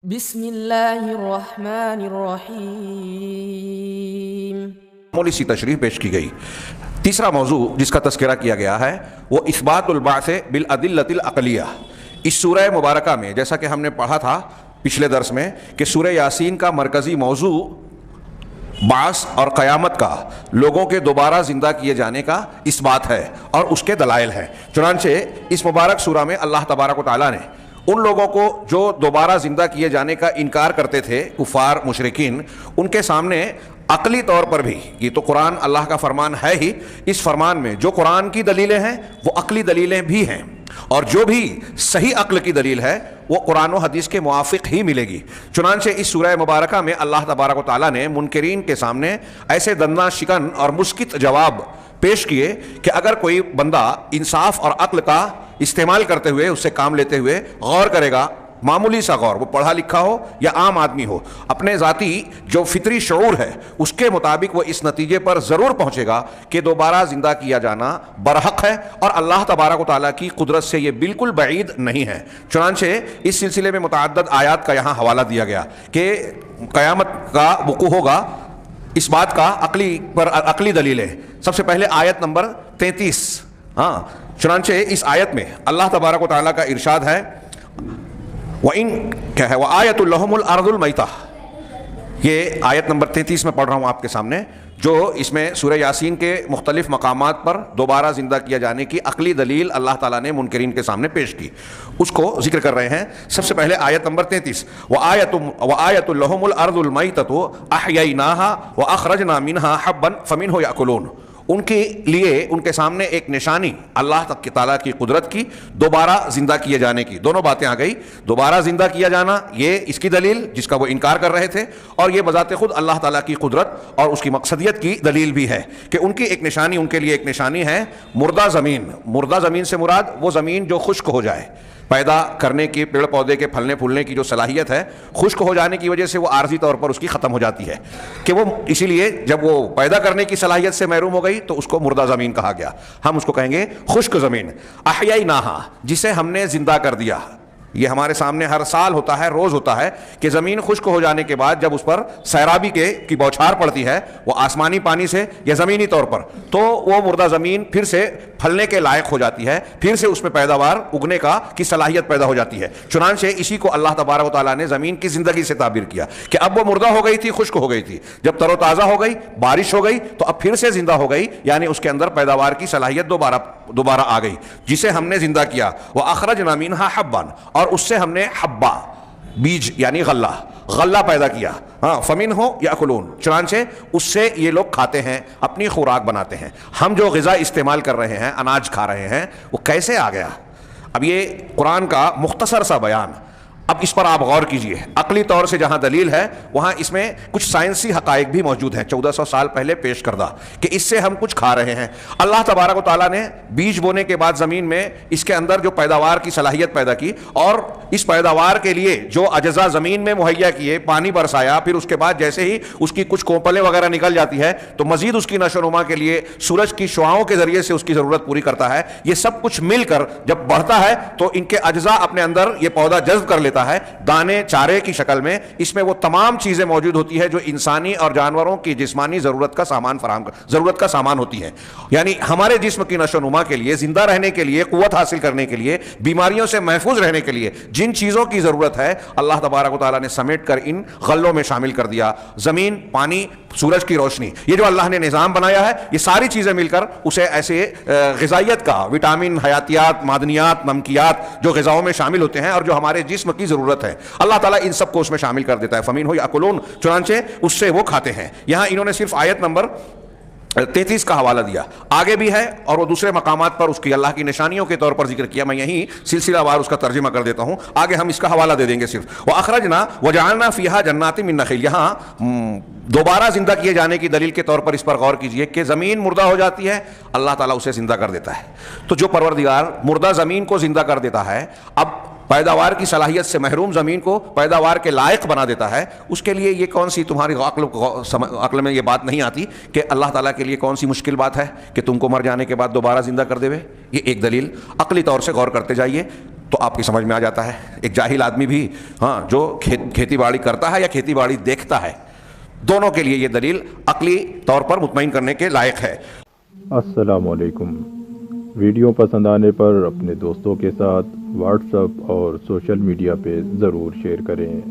بسم اللہ الرحمن الرحیم۔ معمولی سی تشریح پیش کی گئی۔ تیسرا موضوع جس کا تذکرہ کیا گیا ہے وہ اثبات البعث بالادلۃ العقلیہ۔ اس سورہ مبارکہ میں جیسا کہ ہم نے پڑھا تھا پچھلے درس میں کہ سورہ یاسین کا مرکزی موضوع بعث اور قیامت کا، لوگوں کے دوبارہ زندہ کیے جانے کا اثبات ہے اور اس کے دلائل ہیں۔ چنانچہ اس مبارک سورہ میں اللہ تبارک و تعالیٰ نے ان لوگوں کو جو دوبارہ زندہ کیے جانے کا انکار کرتے تھے، کفار مشرکین، ان کے سامنے عقلی طور پر بھی، یہ تو قرآن اللہ کا فرمان ہے ہی، اس فرمان میں جو قرآن کی دلیلیں ہیں وہ عقلی دلیلیں بھی ہیں، اور جو بھی صحیح عقل کی دلیل ہے وہ قرآن و حدیث کے موافق ہی ملے گی۔ چنانچہ اس سورہ مبارکہ میں اللہ تبارک و تعالیٰ نے منکرین کے سامنے ایسے دنداں شکن اور مسکت جواب پیش کیے کہ اگر کوئی بندہ انصاف اور عقل کا استعمال کرتے ہوئے، اس سے کام لیتے ہوئے غور کرے گا، معمولی سا غور، وہ پڑھا لکھا ہو یا عام آدمی ہو، اپنے ذاتی جو فطری شعور ہے اس کے مطابق وہ اس نتیجے پر ضرور پہنچے گا کہ دوبارہ زندہ کیا جانا برحق ہے اور اللہ تبارک و تعالیٰ کی قدرت سے یہ بالکل بعید نہیں ہے۔ چنانچہ اس سلسلے میں متعدد آیات کا یہاں حوالہ دیا گیا کہ قیامت کا وقوع ہوگا، اس بات کا عقلی دلیل ہے۔ سب سے پہلے آیت نمبر 33، چنانچہ اس آیت میں اللہ تبارک و تعالیٰ کا ارشاد ہے، وَإِن کیا ہے، وَآیَةٌ لَهُمُ الْأَرْضُ الْمَيْتَةُ۔ یہ آیت نمبر 33 میں پڑھ رہا ہوں آپ کے سامنے، جو اس میں سورہ یاسین کے مختلف مقامات پر دوبارہ زندہ کیا جانے کی عقلی دلیل اللہ تعالیٰ نے منکرین کے سامنے پیش کی، اس کو ذکر کر رہے ہیں۔ سب سے پہلے آیت نمبر 33، وَآیَةٌ لَهُمُ الْأَرْضُ الْمَيْتَةُ أَحْيَيْنَاهَا وَأَخْرَجْنَا مِنْهَا حَبًّا فَمِنْهُ يَأْكُلُونَ۔ ان کے لیے، ان کے سامنے ایک نشانی اللہ تک تعالیٰ کی قدرت کی، دوبارہ زندہ کیے جانے کی، دونوں باتیں آ گئی۔ دوبارہ زندہ کیا جانا یہ اس کی دلیل جس کا وہ انکار کر رہے تھے، اور یہ بذات خود اللہ تعالیٰ کی قدرت اور اس کی مقصدیت کی دلیل بھی ہے کہ ان کی ایک نشانی، ان کے لیے ایک نشانی ہے مردہ زمین۔ مردہ زمین سے مراد وہ زمین جو خشک ہو جائے، پیدا کرنے کی، پیڑ پودے کے پھلنے پھولنے کی جو صلاحیت ہے، خشک ہو جانے کی وجہ سے وہ عارضی طور پر اس کی ختم ہو جاتی ہے، کہ وہ اسی لیے جب وہ پیدا کرنے کی صلاحیت سے محروم ہو گئی تو اس کو مردہ زمین کہا گیا۔ ہم اس کو کہیں گے خشک زمین۔ احییناہا، جسے ہم نے زندہ کر دیا۔ یہ ہمارے سامنے ہر سال ہوتا ہے، روز ہوتا ہے کہ زمین خشک ہو جانے کے بعد جب اس پر سیرابی کی بوچھار پڑتی ہے، وہ آسمانی پانی سے یا زمینی طور پر، تو وہ مردہ زمین پھر سے پھلنے کے لائق ہو جاتی ہے، پھر سے اس میں پیداوار اگنے کی صلاحیت پیدا ہو جاتی ہے۔ چنانچہ اسی کو اللہ تبارک و تعالیٰ نے زمین کی زندگی سے تعبیر کیا کہ اب وہ مردہ ہو گئی تھی، خشک ہو گئی تھی، جب تر و تازہ ہو گئی، بارش ہو گئی تو اب پھر سے زندہ ہو گئی، یعنی اس کے اندر پیداوار کی صلاحیت دوبارہ آ گئی، جسے ہم نے زندہ کیا۔ وَأَخْرَجْنَا مِنْهَا حَبًّا، اور اس سے ہم نے حبہ، بیج یعنی غلہ پیدا کیا۔ فَمِنْهُ يَأْكُلُونَ، چنانچہ اس سے یہ لوگ کھاتے ہیں، اپنی خوراک بناتے ہیں۔ ہم جو غذا استعمال کر رہے ہیں، اناج کھا رہے ہیں، وہ کیسے آ گیا؟ اب یہ قرآن کا مختصر سا بیان، اب اس پر آپ غور کیجئے۔ عقلی طور سے جہاں دلیل ہے وہاں اس میں کچھ سائنسی حقائق بھی موجود ہیں 1400 سال پہلے پیش کردہ، کہ اس سے ہم کچھ کھا رہے ہیں۔ اللہ تبارک و تعالیٰ نے بیج بونے کے بعد زمین میں اس کے اندر جو پیداوار کی صلاحیت پیدا کی، اور اس پیداوار کے لیے جو اجزاء زمین میں مہیا کیے، پانی برسایا، پھر اس کے بعد جیسے ہی اس کی کچھ کوپلیں وغیرہ نکل جاتی ہے تو مزید اس کی نشو و نما کے لیے سورج کی شعاؤں کے ذریعے سے اس کی ضرورت پوری کرتا ہے۔ یہ سب کچھ مل کر جب بڑھتا ہے تو ان کے اجزاء اپنے اندر یہ پودا جذب کر لیتا ہے دانے چارے کی شکل میں۔ اس میں وہ تمام چیزیں موجود ہوتی ہے جو انسانی اور جانوروں کی جسمانی ضرورت کا سامان ہوتی ہے، یعنی ہمارے جسم کی نشو و نما کے لیے، زندہ رہنے کے لیے، قوت حاصل کرنے کے لیے، بیماریوں سے محفوظ رہنے کے لیے جن چیزوں کی ضرورت ہے اللہ تبارک و تعالیٰ نے سمیٹ کر ان غلوں میں شامل کر دیا۔ زمین، پانی، سورج کی روشنی، یہ جو اللہ نے نظام بنایا ہے، یہ ساری چیزیں مل کر اسے ایسے غذائیت کا، وٹامن، حیاتیات، معدنیات، نمکیات جو غذاؤں میں شامل ہوتے ہیں اور جو ہمارے جسم کی ضرورت ہے، اللہ تعالیٰ ان سب کو اس میں شامل کر دیتا ہے۔ فَمِنْهُ يَأْكُلُونَ، چنانچہ اس سے وہ کھاتے ہیں۔ یہاں انہوں نے صرف آیت نمبر 33 کا حوالہ دیا، آگے بھی ہے اور وہ دوسرے مقامات پر اس کی اللہ کی نشانیوں کے طور پر ذکر کیا۔ میں یہیں سلسلہ وار اس کا ترجمہ کر دیتا ہوں، آگے ہم اس کا حوالہ دے دیں گے صرف۔ وَأَخْرَجْنَا وَجَعَلْنَا فِيهَا جَنَّاتٍ مِّن نَخِيلٍ، یہاں دوبارہ زندہ کیے جانے کی دلیل کے طور پر اس پر غور کیجئے کہ زمین مردہ ہو جاتی ہے، اللہ تعالیٰ اسے زندہ کر دیتا ہے۔ تو جو پروردگار مردہ زمین کو زندہ کر دیتا ہے، اب پیداوار کی صلاحیت سے محروم زمین کو پیداوار کے لائق بنا دیتا ہے، اس کے لیے یہ کون سی تمہاری عقل میں یہ بات نہیں آتی کہ اللہ تعالیٰ کے لیے کون سی مشکل بات ہے کہ تم کو مر جانے کے بعد دوبارہ زندہ کر دے؟ یہ ایک دلیل، عقلی طور سے غور کرتے جائیے۔ تو آپ کی سمجھ میں آ جاتا ہے. ایک جاہل آدمی بھی جو کھیتی باڑی کرتا ہے یا کھیتی باڑی دیکھتا ہے، دونوں کے لیے یہ دلیل عقلی طور پر مطمئن کرنے کے لائق ہے. السلام علیکم. ویڈیو پسند آنے پر اپنے دوستوں کے ساتھ واٹس ایپ اور سوشل میڈیا پہ ضرور شیئر کریں.